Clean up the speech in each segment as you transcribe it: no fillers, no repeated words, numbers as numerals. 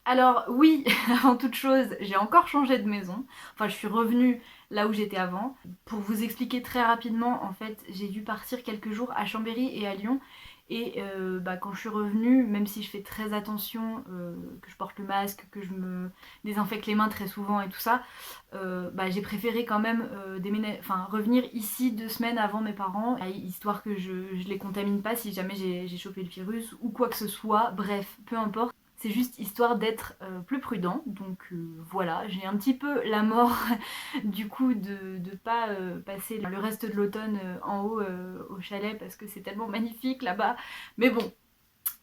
Alors oui, avant toute chose, j'ai encore changé de maison. Enfin, je suis revenue là où j'étais avant. Pour vous expliquer très rapidement, en fait, j'ai dû partir quelques jours à Chambéry et à Lyon. Et quand je suis revenue, même si je fais très attention, que je porte le masque, que je me désinfecte les mains très souvent et tout ça, j'ai préféré quand même revenir ici 2 semaines avant mes parents, histoire que je les contamine pas si jamais j'ai chopé le virus ou quoi que ce soit. Bref, peu importe. C'est juste histoire d'être plus prudent. Donc voilà, j'ai un petit peu la mort du coup de pas passer le reste de l'automne en haut au chalet parce que c'est tellement magnifique là-bas. Mais bon,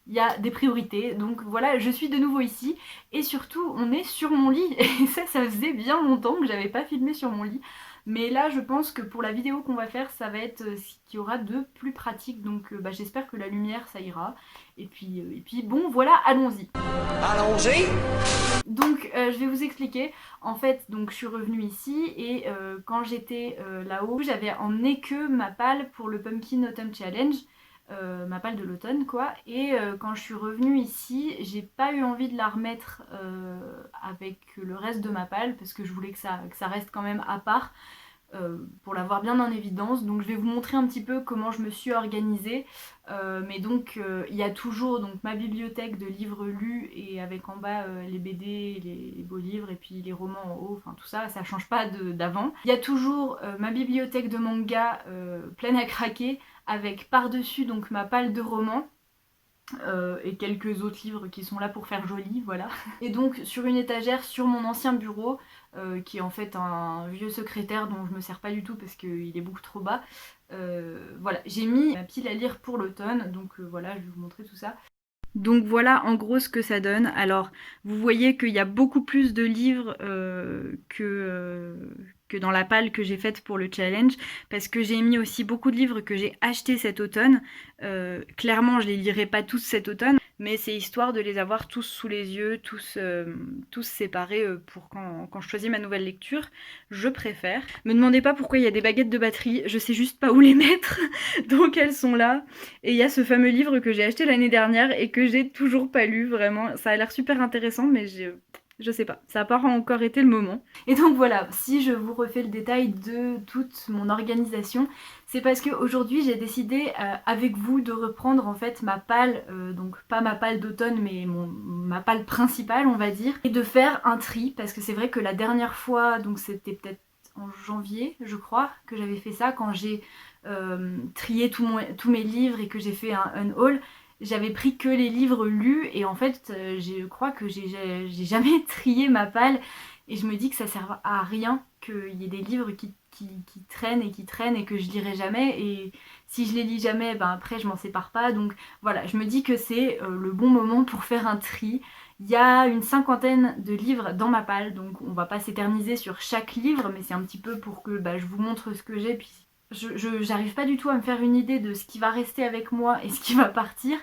il y a des priorités. Donc voilà, je suis de nouveau ici. Et surtout, on est sur mon lit. Et ça faisait bien longtemps que j'avais pas filmé sur mon lit. Mais là, je pense que pour la vidéo qu'on va faire, ça va être ce qu'il y aura de plus pratique. Donc j'espère que la lumière, ça ira. Et puis bon, voilà, allons-y. Allongé. Donc je vais vous expliquer. En fait, donc je suis revenue ici et quand j'étais là-haut, j'avais emmené que ma palle pour le Pumpkin Autumn Challenge, ma palle de l'automne quoi. Et quand je suis revenue ici, j'ai pas eu envie de la remettre avec le reste de ma palle parce que je voulais que ça reste quand même à part. Pour l'avoir bien en évidence. Donc je vais vous montrer un petit peu comment je me suis organisée. Mais donc il y a toujours donc, ma bibliothèque de livres lus et avec en bas les BD, les beaux livres et puis les romans en haut, enfin tout ça, ça change pas d'avant. Il y a toujours ma bibliothèque de manga pleine à craquer avec par-dessus donc ma palle de romans. Et quelques autres livres qui sont là pour faire joli, voilà. Et donc sur une étagère sur mon ancien bureau, qui est en fait un vieux secrétaire dont je me sers pas du tout parce qu'il est beaucoup trop bas, voilà, j'ai mis ma pile à lire pour l'automne, donc voilà, je vais vous montrer tout ça. Donc voilà en gros ce que ça donne. Alors vous voyez qu'il y a beaucoup plus de livres que dans la palle que j'ai faite pour le challenge, parce que j'ai mis aussi beaucoup de livres que j'ai achetés cet automne. Clairement je les lirai pas tous cet automne, mais c'est histoire de les avoir tous sous les yeux, tous séparés pour quand je choisis ma nouvelle lecture. Je préfère. Me demandez pas pourquoi il y a des baguettes de batterie, je sais juste pas où les mettre, donc elles sont là. Et il y a ce fameux livre que j'ai acheté l'année dernière et que j'ai toujours pas lu, vraiment. Ça a l'air super intéressant, mais je sais pas, ça n'a pas encore été le moment. Et donc voilà, si je vous refais le détail de toute mon organisation, c'est parce qu'aujourd'hui j'ai décidé avec vous de reprendre en fait ma palle, donc pas ma palle d'automne mais ma palle principale on va dire, et de faire un tri, parce que c'est vrai que la dernière fois, donc c'était peut-être en janvier je crois, que j'avais fait ça quand j'ai trié tous mes livres et que j'ai fait un haul, j'avais pris que les livres lus et en fait je crois que j'ai jamais trié ma palle et je me dis que ça sert à rien qu'il y ait des livres qui traînent et qui traînent et que je lirai jamais, et si je les lis jamais, ben après je m'en sépare pas. Donc voilà, je me dis que c'est le bon moment pour faire un tri. Il y a une cinquantaine de livres dans ma palle, donc on va pas s'éterniser sur chaque livre, mais c'est un petit peu pour que je vous montre ce que j'ai, puis j'arrive pas du tout à me faire une idée de ce qui va rester avec moi et ce qui va partir,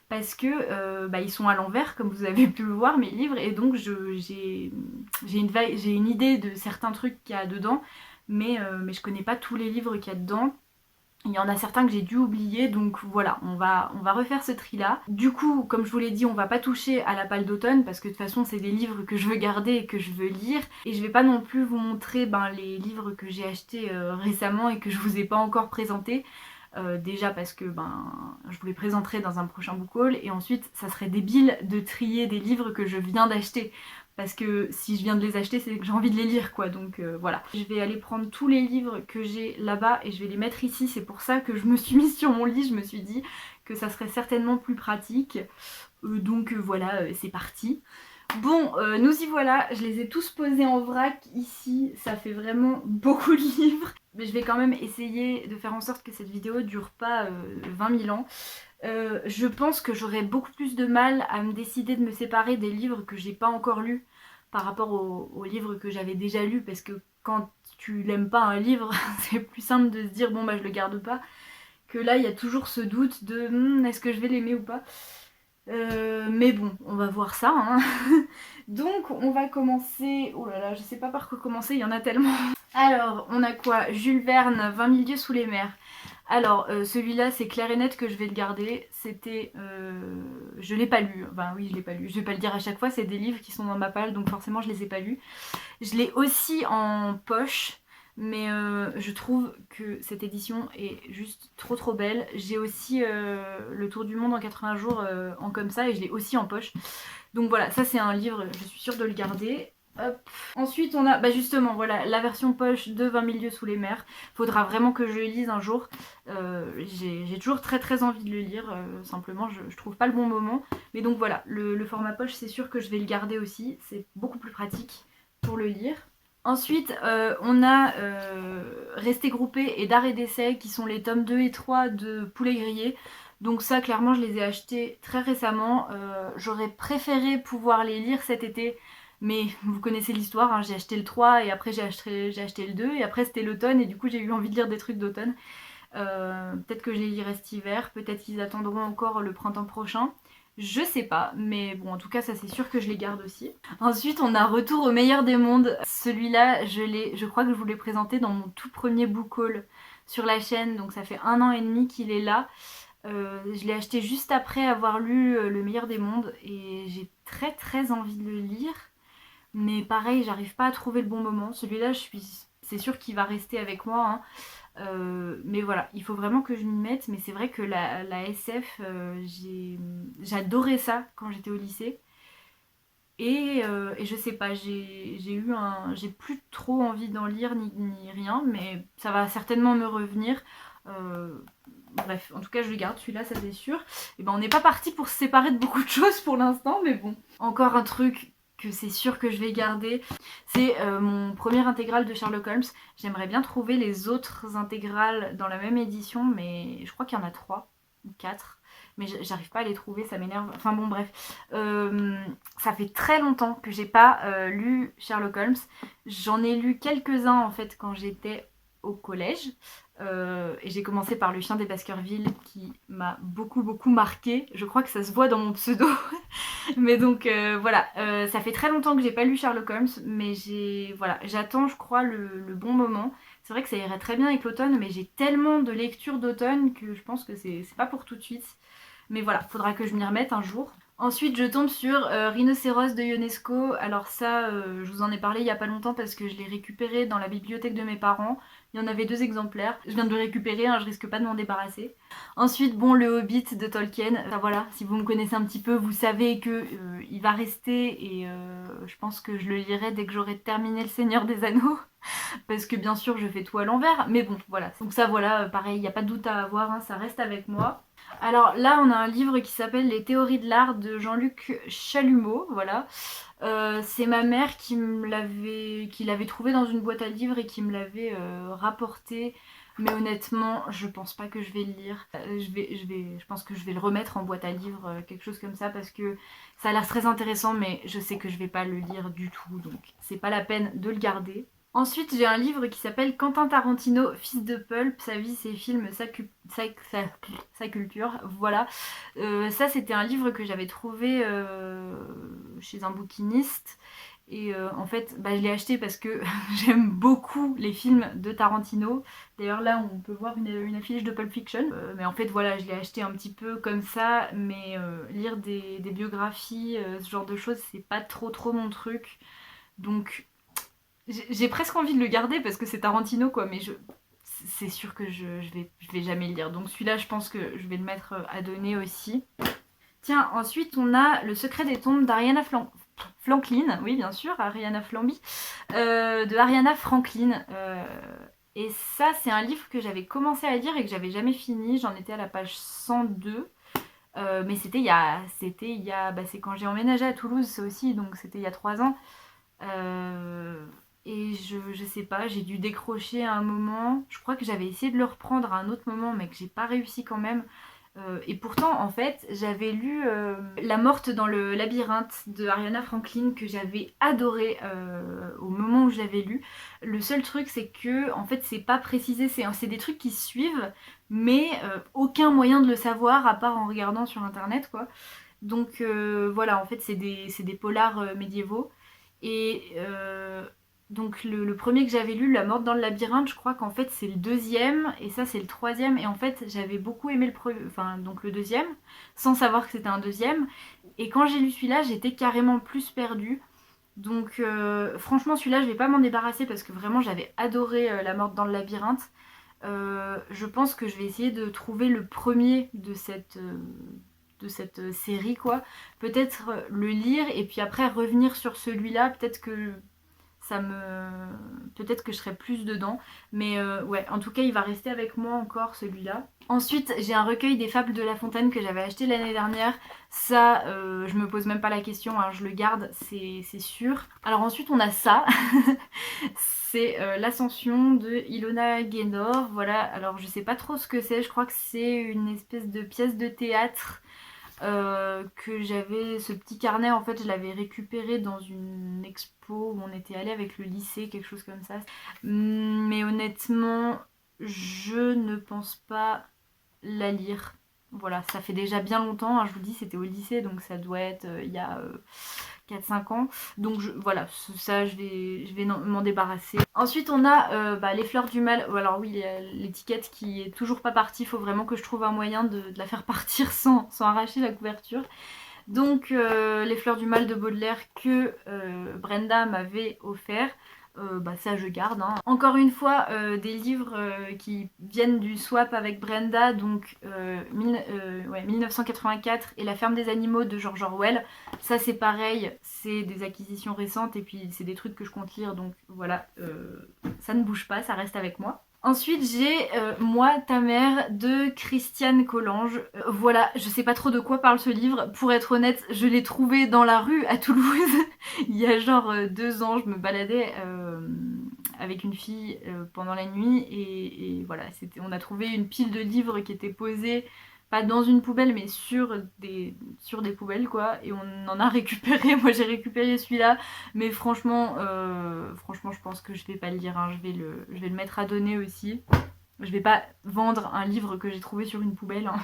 parce que ils sont à l'envers comme vous avez pu le voir mes livres, et donc j'ai une idée de certains trucs qu'il y a dedans, mais je connais pas tous les livres qu'il y a dedans. Il y en a certains que j'ai dû oublier, donc voilà, on va refaire ce tri là. Du coup, comme je vous l'ai dit, on va pas toucher à la palle d'automne parce que de toute façon c'est des livres que je veux garder et que je veux lire. Et je vais pas non plus vous montrer les livres que j'ai achetés récemment et que je vous ai pas encore présentés. Déjà parce que je vous les présenterai dans un prochain book haul, et ensuite ça serait débile de trier des livres que je viens d'acheter, parce que si je viens de les acheter c'est que j'ai envie de les lire quoi, donc voilà. Je vais aller prendre tous les livres que j'ai là-bas et je vais les mettre ici, c'est pour ça que je me suis mise sur mon lit, je me suis dit que ça serait certainement plus pratique. Donc voilà, c'est parti. Bon, nous y voilà, je les ai tous posés en vrac ici, ça fait vraiment beaucoup de livres. Mais je vais quand même essayer de faire en sorte que cette vidéo dure pas 20 000 ans. Je pense que j'aurais beaucoup plus de mal à me décider de me séparer des livres que j'ai pas encore lus par rapport aux livres que j'avais déjà lus, parce que quand tu n'aimes pas un livre, c'est plus simple de se dire bon je le garde pas, que là il y a toujours ce doute de est-ce que je vais l'aimer ou pas. Mais bon, on va voir ça, hein. Donc on va commencer, oh là là, je sais pas par quoi commencer, il y en a tellement. Alors, on a quoi? Jules Verne, 20 000 lieues sous les mers. Alors, celui-là, c'est clair et net que je vais le garder. C'était... je l'ai pas lu. Enfin oui, je l'ai pas lu. Je vais pas le dire à chaque fois, c'est des livres qui sont dans ma palle, donc forcément je les ai pas lus. Je l'ai aussi en poche, mais je trouve que cette édition est juste trop trop belle. J'ai aussi Le Tour du Monde en 80 jours en comme ça, et je l'ai aussi en poche. Donc voilà, ça c'est un livre, je suis sûre de le garder. Hop. Ensuite on a justement voilà la version poche de 20 000 lieues sous les mers. Faudra vraiment que je le lise un jour. J'ai toujours très très envie de le lire, simplement je trouve pas le bon moment. Mais donc voilà, le format poche c'est sûr que je vais le garder aussi, c'est beaucoup plus pratique pour le lire. Ensuite, on a Rester groupé et D'art et d'essai qui sont les tomes 2 et 3 de Poulet grillé. Donc ça, clairement, je les ai achetés très récemment. J'aurais préféré pouvoir les lire cet été, mais vous connaissez l'histoire, hein, j'ai acheté le 3 et après j'ai acheté le 2 et après c'était l'automne et du coup j'ai eu envie de lire des trucs d'automne. Peut-être que je les lirai cet hiver, peut-être qu'ils attendront encore le printemps prochain. Je sais pas, mais bon, en tout cas, ça c'est sûr que je les garde aussi. Ensuite, on a Retour au meilleur des mondes. Celui-là, je crois que je vous l'ai présenté dans mon tout premier book haul sur la chaîne, donc ça fait 1 an et demi qu'il est là. Je l'ai acheté juste après avoir lu Le meilleur des mondes et j'ai très très envie de le lire. Mais pareil, j'arrive pas à trouver le bon moment. Celui-là, c'est sûr qu'il va rester avec moi, hein. Mais voilà, il faut vraiment que je m'y mette. Mais c'est vrai que la SF, j'adorais ça quand j'étais au lycée. Et je sais pas, j'ai plus trop envie d'en lire ni rien, mais ça va certainement me revenir. Euh, Bref, en tout cas je le garde celui-là, ça c'est sûr. Et ben on n'est pas parti pour se séparer de beaucoup de choses pour l'instant, mais bon. Encore un truc que c'est sûr que je vais garder, c'est mon premier intégral de Sherlock Holmes. J'aimerais bien trouver les autres intégrales dans la même édition, mais je crois qu'il y en a 3 ou 4. Mais j'arrive pas à les trouver, ça m'énerve. Enfin bon bref. Ça fait très longtemps que j'ai pas lu Sherlock Holmes. J'en ai lu quelques-uns en fait quand j'étais au collège. Et j'ai commencé par Le Chien des Baskerville qui m'a beaucoup beaucoup marqué. Je crois que ça se voit dans mon pseudo. Mais donc voilà, ça fait très longtemps que j'ai pas lu Sherlock Holmes, mais voilà, j'attends je crois le bon moment. C'est vrai que ça irait très bien avec l'automne, mais j'ai tellement de lectures d'automne que je pense que c'est pas pour tout de suite. Mais voilà, faudra que je m'y remette un jour. Ensuite, je tombe sur Rhinocéros de Ionesco. Alors ça, je vous en ai parlé il y a pas longtemps parce que je l'ai récupéré dans la bibliothèque de mes parents. Il y en avait 2 exemplaires. Je viens de le récupérer, hein, je risque pas de m'en débarrasser. Ensuite, bon, le Hobbit de Tolkien. Enfin voilà, si vous me connaissez un petit peu, vous savez que il va rester et je pense que je le lirai dès que j'aurai terminé Le Seigneur des Anneaux. Parce que bien sûr, je fais tout à l'envers. Mais bon, voilà. Donc ça, voilà, pareil, il n'y a pas de doute à avoir, hein, ça reste avec moi. Alors là, on a un livre qui s'appelle Les théories de l'art de Jean-Luc Chalumeau, voilà. C'est ma mère qui l'avait trouvé dans une boîte à livres et qui me l'avait rapporté. Mais honnêtement, je pense pas que je vais le lire. Je pense que je vais le remettre en boîte à livres, quelque chose comme ça, parce que ça a l'air très intéressant, mais je sais que je vais pas le lire du tout, donc c'est pas la peine de le garder. Ensuite, j'ai un livre qui s'appelle Quentin Tarantino, fils de pulp, sa vie, ses films, sa culture. Voilà. Ça, c'était un livre que j'avais trouvé chez un bouquiniste. Et en fait, je l'ai acheté parce que j'aime beaucoup les films de Tarantino. D'ailleurs, là, on peut voir une affiche de Pulp Fiction. Mais en fait, voilà, je l'ai acheté un petit peu comme ça. Mais lire des biographies, ce genre de choses, c'est pas trop trop mon truc. Donc, j'ai presque envie de le garder parce que c'est Tarantino, quoi. Mais c'est sûr que je vais jamais le lire. Donc, celui-là, je pense que je vais le mettre à donner aussi. Tiens, ensuite, on a Le secret des tombes d'Ariana Franklin, oui bien sûr, Ariana Flamby, de Ariana Franklin. Et ça, c'est un livre que j'avais commencé à lire et que j'avais jamais fini. J'en étais à la page 102. Mais c'était c'est quand j'ai emménagé à Toulouse, ça aussi, donc c'était il y a 3 ans. Et je sais pas, j'ai dû décrocher à un moment. Je crois que j'avais essayé de le reprendre à un autre moment, mais que j'ai pas réussi quand même. Et pourtant, en fait, j'avais lu La morte dans le labyrinthe de Ariana Franklin que j'avais adoré au moment où je l'avais lu. Le seul truc, c'est que, en fait, c'est pas précisé, c'est des trucs qui se suivent, mais aucun moyen de le savoir à part en regardant sur internet, quoi. Donc voilà, en fait, c'est des polars médiévaux. Et Donc le premier que j'avais lu, La Morte dans le labyrinthe, je crois qu'en fait c'est le deuxième et ça c'est le troisième. Et en fait j'avais beaucoup aimé donc le deuxième, sans savoir que c'était un deuxième. Et quand j'ai lu celui-là, j'étais carrément plus perdue. Donc franchement celui-là je vais pas m'en débarrasser parce que vraiment j'avais adoré La Morte dans le labyrinthe. Je pense que je vais essayer de trouver le premier de cette série quoi. Peut-être le lire et puis après revenir sur celui-là. Peut-être que je serai plus dedans. Mais ouais, en tout cas, il va rester avec moi encore celui-là. Ensuite, j'ai un recueil des fables de La Fontaine que j'avais acheté l'année dernière. Ça, je me pose même pas la question, hein, je le garde, c'est sûr. Alors ensuite, on a ça. C'est l'Ascension de Ilona Gaynor. Voilà, alors je sais pas trop ce que c'est. Je crois que c'est une espèce de pièce de théâtre que j'avais, ce petit carnet en fait je l'avais récupéré dans une expo où on était allé avec le lycée, quelque chose comme ça. Mais honnêtement, je ne pense pas la lire. Voilà, ça fait déjà bien longtemps, hein, je vous dis c'était au lycée donc ça doit être il y a 4-5 ans. Donc voilà, ça je vais m'en débarrasser. Ensuite on a les fleurs du mal. Alors oui, l'étiquette qui est toujours pas partie, il faut vraiment que je trouve un moyen de la faire partir sans arracher la couverture. Donc les fleurs du mal de Baudelaire que Brenda m'avait offert. Ça je garde, hein. Encore une fois des livres qui viennent du swap avec Brenda, donc 1984 et La ferme des animaux de George Orwell. Ça c'est pareil, c'est des acquisitions récentes et puis c'est des trucs que je compte lire, donc voilà, ça ne bouge pas, ça reste avec moi. Ensuite j'ai Moi, ta mère de Christiane Collange. Voilà, je sais pas trop de quoi parle ce livre. Pour être honnête, je l'ai trouvé dans la rue à Toulouse. Il y a genre 2 ans, je me baladais avec une fille pendant la nuit et voilà, on a trouvé une pile de livres qui était posée pas dans une poubelle mais sur des poubelles quoi, et on en a récupéré. Moi j'ai récupéré celui-là, mais franchement je pense que je vais pas le lire, hein. Je vais le mettre à donner aussi. Je vais pas vendre un livre que j'ai trouvé sur une poubelle, hein.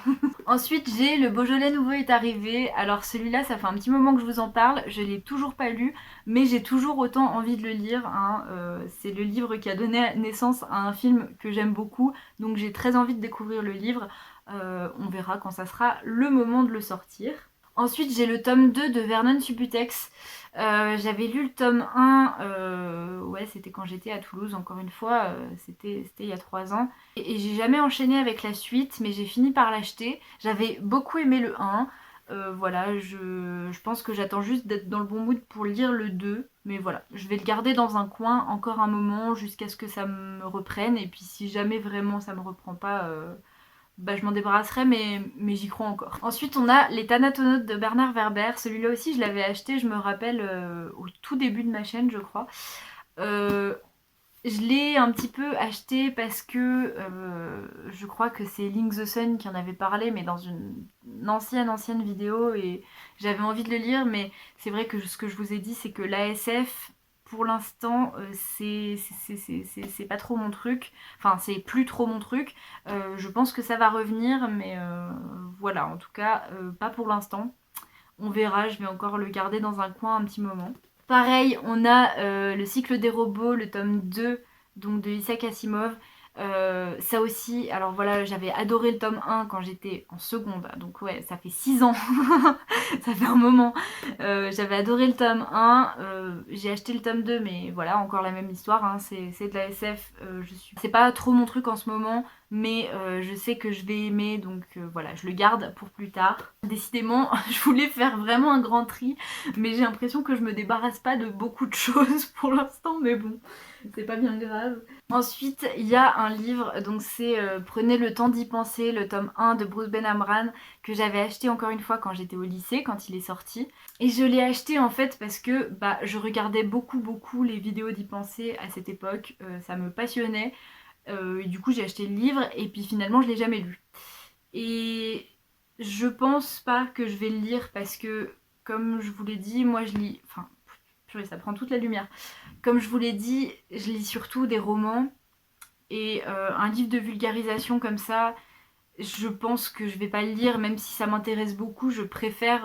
Ensuite j'ai Le Beaujolais nouveau est arrivé. Alors celui-là ça fait un petit moment que je vous en parle, je l'ai toujours pas lu, mais j'ai toujours autant envie de le lire, hein. C'est le livre qui a donné naissance à un film que j'aime beaucoup, donc j'ai très envie de découvrir le livre. On verra quand ça sera le moment de le sortir. Ensuite j'ai le tome 2 de Vernon Subutex. J'avais lu le tome 1, ouais c'était quand j'étais à Toulouse encore une fois, c'était il y a 3 ans. Et j'ai jamais enchaîné avec la suite, mais j'ai fini par l'acheter. J'avais beaucoup aimé le 1. Voilà, je pense que j'attends juste d'être dans le bon mood pour lire le 2. Mais voilà, je vais le garder dans un coin encore un moment jusqu'à ce que ça me reprenne. Et puis si jamais vraiment ça me reprend pas, je m'en débarrasserai, mais j'y crois encore. Ensuite on a Les Thanatonautes de Bernard Werber. Celui-là aussi je l'avais acheté, je me rappelle, au tout début de ma chaîne je crois. Je l'ai un petit peu acheté parce que je crois que c'est Link the Sun qui en avait parlé, mais dans une ancienne vidéo, et j'avais envie de le lire, mais c'est vrai que ce que je vous ai dit, c'est que l'ASF, pour l'instant, c'est pas trop mon truc. Enfin, c'est plus trop mon truc. Je pense que ça va revenir, mais voilà, en tout cas, pas pour l'instant. On verra, je vais encore le garder dans un coin un petit moment. Pareil, on a Le cycle des robots, le tome 2, donc de Isaac Asimov. Ça aussi, alors voilà, j'avais adoré le tome 1 quand j'étais en seconde, donc ouais, ça fait 6 ans, ça fait un moment. J'avais adoré le tome 1, j'ai acheté le tome 2, mais voilà, encore la même histoire, hein, c'est de la SF, c'est pas trop mon truc en ce moment, mais je sais que je vais aimer, donc voilà, je le garde pour plus tard. Décidément, je voulais faire vraiment un grand tri, mais j'ai l'impression que je me débarrasse pas de beaucoup de choses pour l'instant, mais bon, c'est pas bien grave. Ensuite, il y a un livre, donc c'est Prenez le temps d'y penser, le tome 1 de Bruce Ben Amran, que j'avais acheté encore une fois quand j'étais au lycée, quand il est sorti. Et je l'ai acheté en fait parce que je regardais beaucoup les vidéos d'y penser à cette époque, ça me passionnait. Et du coup j'ai acheté le livre et puis finalement je l'ai jamais lu. Et je pense pas que je vais le lire parce que, comme je vous l'ai dit, moi je lis... Enfin, purée, ça prend toute la lumière. Comme je vous l'ai dit, je lis surtout des romans. Et un livre de vulgarisation comme ça, je pense que je vais pas le lire, même si ça m'intéresse beaucoup. Je préfère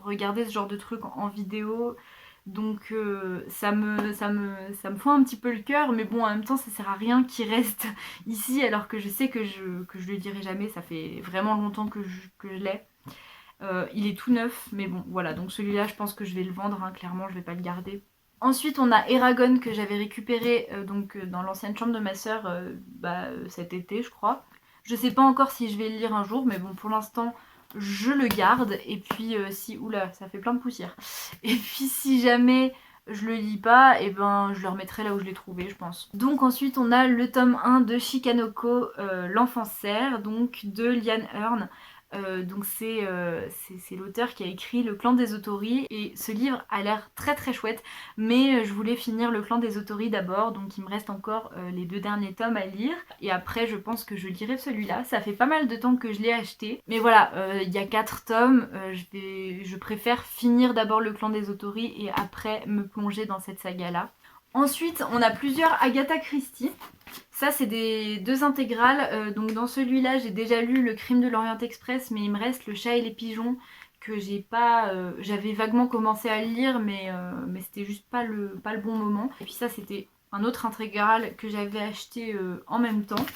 regarder ce genre de truc en vidéo. Donc ça me fout un petit peu le cœur, mais bon, en même temps, ça sert à rien qu'il reste ici, alors que je sais que je le dirai jamais. Ça fait vraiment longtemps que je l'ai. Il est tout neuf, mais bon, voilà. Donc celui-là, je pense que je vais le vendre, hein, clairement, je vais pas le garder. Ensuite, on a Eragon que j'avais récupéré dans l'ancienne chambre de ma sœur cet été, je crois. Je sais pas encore si je vais le lire un jour, mais bon, pour l'instant, je le garde. Et puis, si. Oula, ça fait plein de poussière. Et puis, si jamais je le lis pas, et ben, je le remettrai là où je l'ai trouvé, je pense. Donc, ensuite, on a le tome 1 de Shikanoko, L'Enfant Cerf, donc de Liane Hearn. Donc c'est l'auteur qui a écrit Le Clan des Otori et ce livre a l'air très très chouette, mais je voulais finir Le Clan des Otori d'abord, donc il me reste encore les 2 derniers tomes à lire et après je pense que je lirai celui-là. Ça fait pas mal de temps que je l'ai acheté, mais voilà, il y a 4 tomes, je préfère finir d'abord Le Clan des Otori et après me plonger dans cette saga là. Ensuite, on a plusieurs Agatha Christie. Ça, c'est des 2 intégrales. Donc dans celui-là, j'ai déjà lu Le Crime de l'Orient Express, mais il me reste Le Chat et les Pigeons que j'ai pas. J'avais vaguement commencé à lire, mais c'était juste pas le bon moment. Et puis ça, c'était un autre intégral que j'avais acheté en même temps.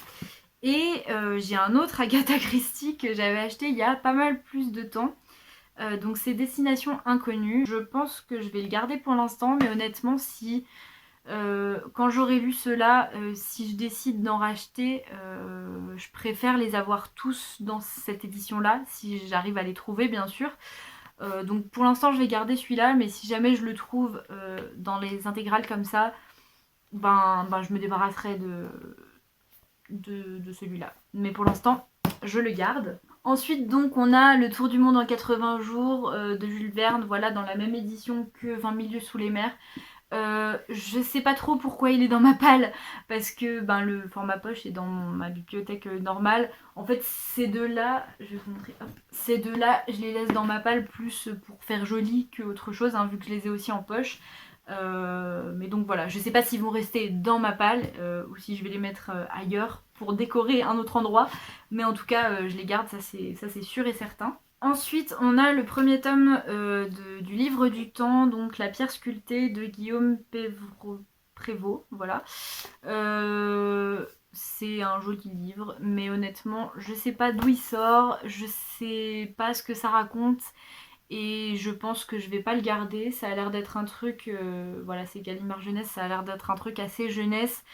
Et j'ai un autre Agatha Christie que j'avais acheté il y a pas mal plus de temps. Donc c'est Destination Inconnue. Je pense que je vais le garder pour l'instant, mais honnêtement, si quand j'aurai lu ceux-là, si je décide d'en racheter, je préfère les avoir tous dans cette édition-là, si j'arrive à les trouver bien sûr. Donc pour l'instant je vais garder celui-là, mais si jamais je le trouve dans les intégrales comme ça, ben je me débarrasserai de celui-là. Mais pour l'instant, je le garde. Ensuite, donc, on a Le Tour du monde en 80 jours de Jules Verne, voilà, dans la même édition que 20 000 lieues sous les mers. Je sais pas trop pourquoi il est dans ma palle, parce que le format poche est dans ma bibliothèque normale. En fait, ces deux-là, je vais vous montrer, hop, ces deux-là, je les laisse dans ma palle plus pour faire joli qu'autre chose, hein, vu que je les ai aussi en poche. Mais donc voilà, je sais pas s'ils vont rester dans ma palle ou si je vais les mettre ailleurs pour décorer un autre endroit, mais en tout cas, je les garde, ça c'est sûr et certain. Ensuite, on a le premier tome du livre du temps, donc La pierre sculptée de Guillaume Prévost, voilà. C'est un joli livre, mais honnêtement, je sais pas d'où il sort, je sais pas ce que ça raconte, et je pense que je vais pas le garder. Ça a l'air d'être un truc, voilà, c'est Gallimard Jeunesse, ça a l'air d'être un truc assez jeunesse.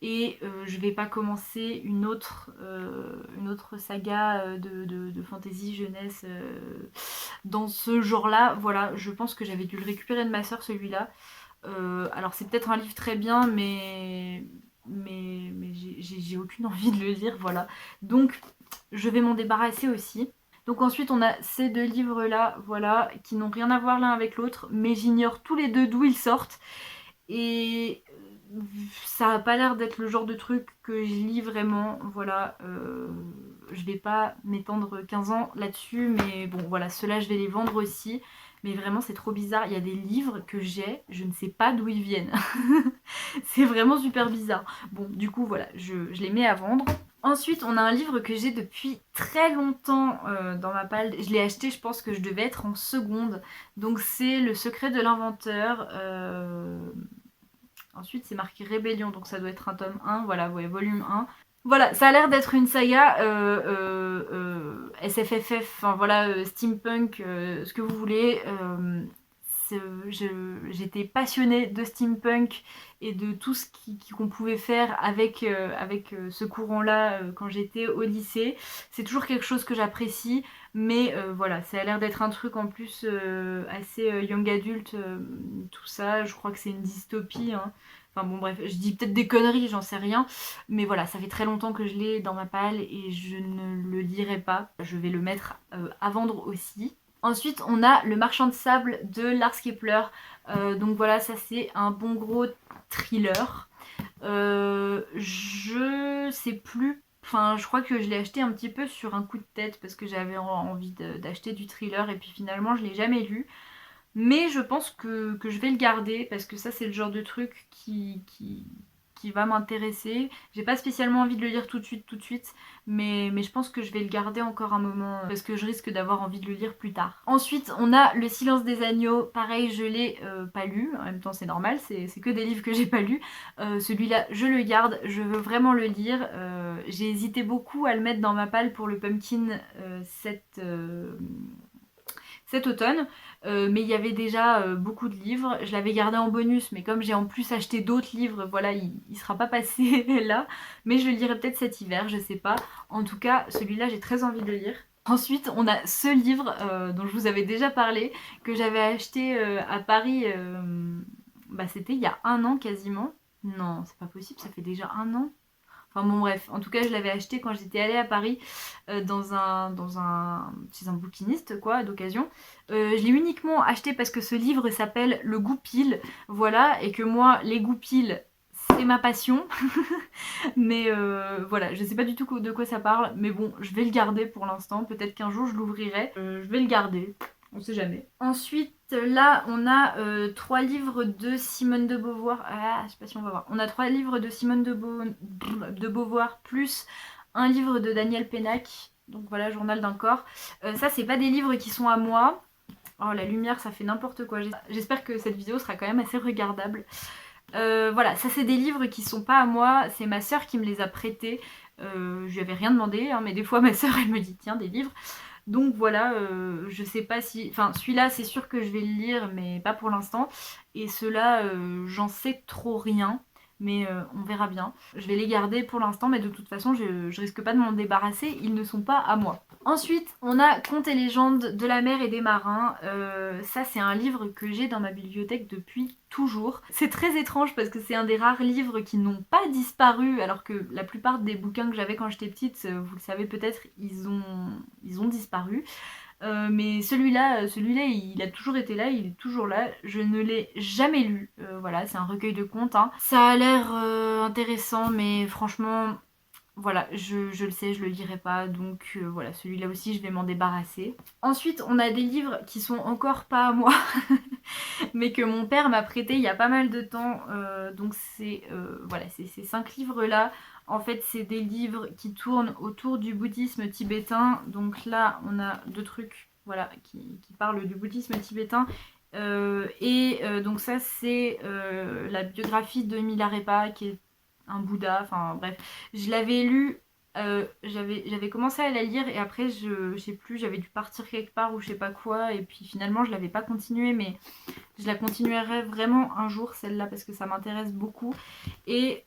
Et je vais pas commencer une autre saga de fantasy jeunesse dans ce genre-là. Voilà, je pense que j'avais dû le récupérer de ma soeur celui-là. Alors c'est peut-être un livre très bien, mais j'ai aucune envie de le lire, voilà. Donc je vais m'en débarrasser aussi. Donc ensuite on a ces 2 livres-là, voilà, qui n'ont rien à voir l'un avec l'autre, mais j'ignore tous les deux d'où ils sortent. Et ça a pas l'air d'être le genre de truc que je lis vraiment, voilà. Je vais pas m'étendre 15 ans là-dessus, mais bon voilà, ceux-là je vais les vendre aussi. Mais vraiment c'est trop bizarre, il y a des livres que j'ai, je ne sais pas d'où ils viennent. C'est vraiment super bizarre. Bon du coup voilà, je les mets à vendre. Ensuite, on a un livre que j'ai depuis très longtemps dans ma palle. Je l'ai acheté, je pense que je devais être en seconde. Donc c'est Le secret de l'inventeur. Ensuite, c'est marqué Rébellion, donc ça doit être un tome 1. Voilà, vous voyez, volume 1. Voilà, ça a l'air d'être une saga SFFF, enfin voilà, steampunk, ce que vous voulez. J'étais passionnée de steampunk et de tout ce qu'on pouvait faire avec ce courant-là quand j'étais au lycée. C'est toujours quelque chose que j'apprécie, mais voilà, ça a l'air d'être un truc en plus assez young adulte, tout ça. Je crois que c'est une dystopie, hein. Enfin bon bref, je dis peut-être des conneries, j'en sais rien. Mais voilà, ça fait très longtemps que je l'ai dans ma palle et je ne le lirai pas. Je vais le mettre à vendre aussi. Ensuite, on a Le marchand de sable de Lars Kepler. Donc voilà, ça c'est un bon gros thriller. Je sais plus. Enfin, je crois que je l'ai acheté un petit peu sur un coup de tête parce que j'avais envie d'acheter du thriller et puis finalement je l'ai jamais lu. Mais je pense que je vais le garder parce que ça c'est le genre de truc qui qui va m'intéresser. J'ai pas spécialement envie de le lire tout de suite, mais je pense que je vais le garder encore un moment parce que je risque d'avoir envie de le lire plus tard. Ensuite, on a Le Silence des agneaux. Pareil, je l'ai pas lu. En même temps, c'est normal, c'est que des livres que j'ai pas lus. Celui-là, je le garde. Je veux vraiment le lire. J'ai hésité beaucoup à le mettre dans ma palle pour le pumpkin cet automne, mais il y avait déjà beaucoup de livres. Je l'avais gardé en bonus, mais comme j'ai en plus acheté d'autres livres, voilà, il sera pas passé là. Mais je le lirai peut-être cet hiver, je sais pas. En tout cas, celui-là, j'ai très envie de le lire. Ensuite, on a ce livre dont je vous avais déjà parlé, que j'avais acheté à Paris, c'était il y a un an quasiment. Non, c'est pas possible, ça fait déjà un an. Enfin bon bref, en tout cas je l'avais acheté quand j'étais allée à Paris chez un bouquiniste quoi, d'occasion. Je l'ai uniquement acheté parce que ce livre s'appelle Le Goupil, voilà, et que moi les goupils c'est ma passion. Mais voilà, je sais pas du tout de quoi ça parle, mais bon, je vais le garder pour l'instant, peut-être qu'un jour je l'ouvrirai. Je vais le garder. On sait jamais. Ensuite, là, on a 3 livres de Simone de Beauvoir. Ah, je sais pas si on va voir. On a 3 livres de Simone de Beauvoir, plus un livre de Daniel Pénac. Donc voilà, Journal d'un corps. Ça, c'est pas des livres qui sont à moi. Oh, la lumière, ça fait n'importe quoi. J'espère que cette vidéo sera quand même assez regardable. Voilà, ça c'est des livres qui sont pas à moi. C'est ma soeur qui me les a prêtés. Je lui avais rien demandé, hein, mais des fois ma soeur elle me dit tiens, des livres. Donc voilà, je sais pas si... Enfin, celui-là, c'est sûr que je vais le lire, mais pas pour l'instant. Et ceux-là, j'en sais trop rien, mais on verra bien. Je vais les garder pour l'instant, mais de toute façon, je risque pas de m'en débarrasser. Ils ne sont pas à moi. Ensuite, on a Contes et légendes de la mer et des marins. Ça, c'est un livre que j'ai dans ma bibliothèque depuis toujours. C'est très étrange parce que c'est un des rares livres qui n'ont pas disparu, alors que la plupart des bouquins que j'avais quand j'étais petite, vous le savez peut-être, ils ont disparu. Mais celui-là, il a toujours été là, il est toujours là. Je ne l'ai jamais lu. Voilà, c'est un recueil de contes, hein. Ça a l'air intéressant, mais franchement... Voilà, je le sais, je le lirai pas, donc voilà, celui-là aussi je vais m'en débarrasser. Ensuite, on a des livres qui sont encore pas à moi, mais que mon père m'a prêté il y a pas mal de temps. Donc c'est voilà, ces 5 livres-là. En fait, c'est des livres qui tournent autour du bouddhisme tibétain. Donc là, on a 2 trucs voilà, qui parlent du bouddhisme tibétain. Donc ça, c'est la biographie de Milarepa, qui est un Bouddha, enfin bref. Je l'avais lu, j'avais commencé à la lire et après je sais plus, j'avais dû partir quelque part ou je sais pas quoi et puis finalement je l'avais pas continué, mais je la continuerai vraiment un jour celle-là parce que ça m'intéresse beaucoup. Et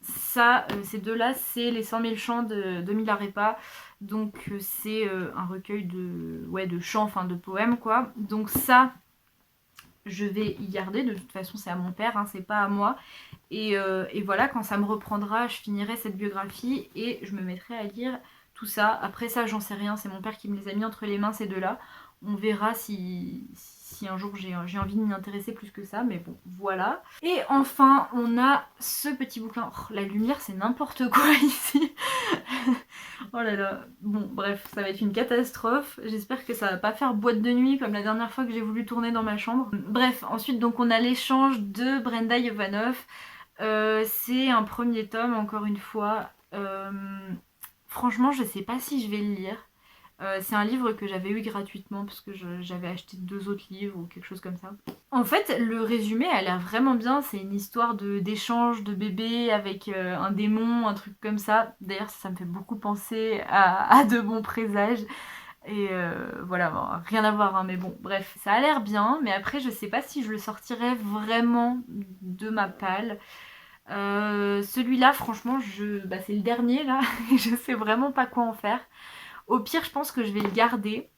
ces deux-là, c'est les 100 000 chants de Milarepa. Donc c'est un recueil de chants, enfin de poèmes quoi. Donc ça, je vais y garder, de toute façon c'est à mon père, hein, c'est pas à moi. Et voilà, quand ça me reprendra, je finirai cette biographie et je me mettrai à lire tout ça. Après ça, j'en sais rien, c'est mon père qui me les a mis entre les mains ces deux-là. On verra si un jour j'ai envie de m'y intéresser plus que ça, mais bon, voilà. Et enfin, on a ce petit bouquin. Oh, la lumière, c'est n'importe quoi ici. Oh là là. Bon, bref, ça va être une catastrophe. J'espère que ça va pas faire boîte de nuit comme la dernière fois que j'ai voulu tourner dans ma chambre. Bref, ensuite, donc on a l'échange de Brenda Yovanov. C'est un premier tome, encore une fois. Franchement, je sais pas si je vais le lire. C'est un livre que j'avais eu gratuitement parce que j'avais acheté 2 autres livres ou quelque chose comme ça. En fait, le résumé a l'air vraiment bien. C'est une histoire d'échange de bébé avec un démon, un truc comme ça. D'ailleurs, ça me fait beaucoup penser à De bons présages. Et voilà, bon, rien à voir, hein, mais bon, bref, ça a l'air bien. Mais après, je sais pas si je le sortirais vraiment de ma palle. Celui-là, franchement, c'est le dernier là. Je sais vraiment pas quoi en faire. Au pire, je pense que je vais le garder.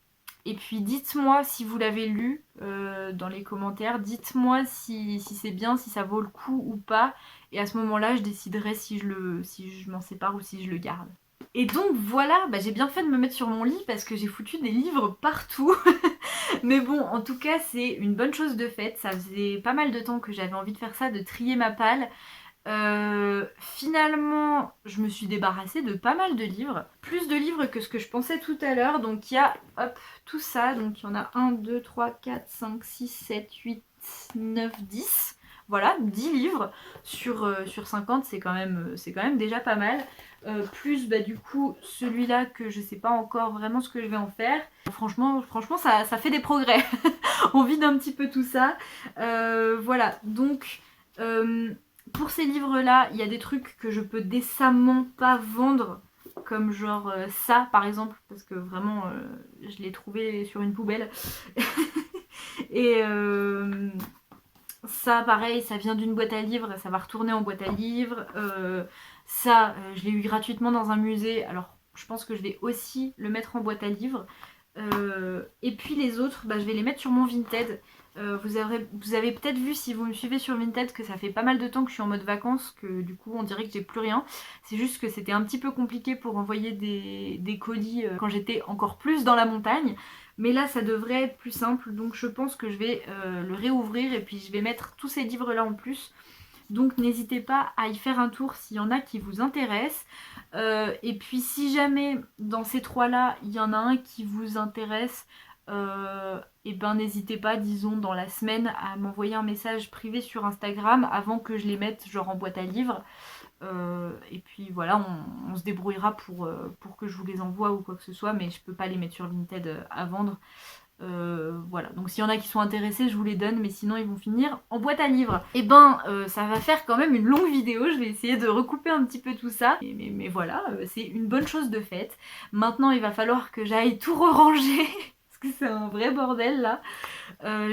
Et puis dites-moi si vous l'avez lu dans les commentaires. Dites-moi si c'est bien, si ça vaut le coup ou pas. Et à ce moment-là, je déciderai si je m'en sépare ou si je le garde. Et donc voilà, j'ai bien fait de me mettre sur mon lit parce que j'ai foutu des livres partout. Mais bon, en tout cas, c'est une bonne chose de faite. Ça faisait pas mal de temps que j'avais envie de faire ça, de trier ma palle. Finalement, je me suis débarrassée de pas mal de livres. Plus de livres que ce que je pensais tout à l'heure. Donc il y a, hop, tout ça. Donc il y en a 1, 2, 3, 4, 5, 6, 7, 8, 9, 10. Voilà, 10 livres sur 50, c'est quand même déjà pas mal. Plus bah, du coup celui-là que je sais pas encore vraiment ce que je vais en faire. Franchement ça fait des progrès. On vide un petit peu tout ça. Voilà, donc pour ces livres-là, il y a des trucs que je peux décemment pas vendre, comme genre ça par exemple, parce que vraiment je l'ai trouvé sur une poubelle. Et ça pareil, ça vient d'une boîte à livres, ça va retourner en boîte à livres. Ça, je l'ai eu gratuitement dans un musée, alors je pense que je vais aussi le mettre en boîte à livres. Et puis les autres, bah, je vais les mettre sur mon Vinted. Vous avez peut-être vu si vous me suivez sur Vinted que ça fait pas mal de temps que je suis en mode vacances, que du coup on dirait que j'ai plus rien. C'est juste que c'était un petit peu compliqué pour envoyer des colis quand j'étais encore plus dans la montagne. Mais là ça devrait être plus simple, donc je pense que je vais le réouvrir et puis je vais mettre tous ces livres là en plus. Donc n'hésitez pas à y faire un tour s'il y en a qui vous intéressent. Et puis si jamais dans ces trois-là, il y en a un qui vous intéresse, et ben n'hésitez pas, disons dans la semaine, à m'envoyer un message privé sur Instagram avant que je les mette genre en boîte à livres. Et puis voilà, on se débrouillera pour que je vous les envoie ou quoi que ce soit, mais je peux pas les mettre sur Vinted à vendre. Voilà, donc s'il y en a qui sont intéressés, je vous les donne, mais sinon ils vont finir en boîte à livres. Et ben ça va faire quand même une longue vidéo, je vais essayer de recouper un petit peu tout ça. Mais voilà, c'est une bonne chose de faite. Maintenant il va falloir que j'aille tout re-ranger, parce que c'est un vrai bordel là.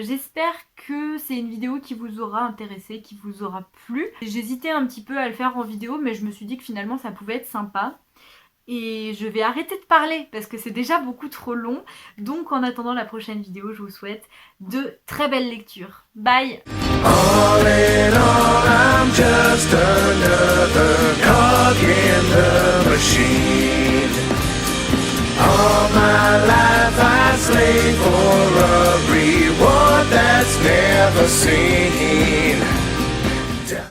J'espère que c'est une vidéo qui vous aura intéressé, qui vous aura plu. J'hésitais un petit peu à le faire en vidéo, mais je me suis dit que finalement ça pouvait être sympa. Et je vais arrêter de parler parce que c'est déjà beaucoup trop long. Donc en attendant la prochaine vidéo, je vous souhaite de très belles lectures. Bye! All in all, I'm just another cog in the machine. All my life I slave for a reward that's never seen.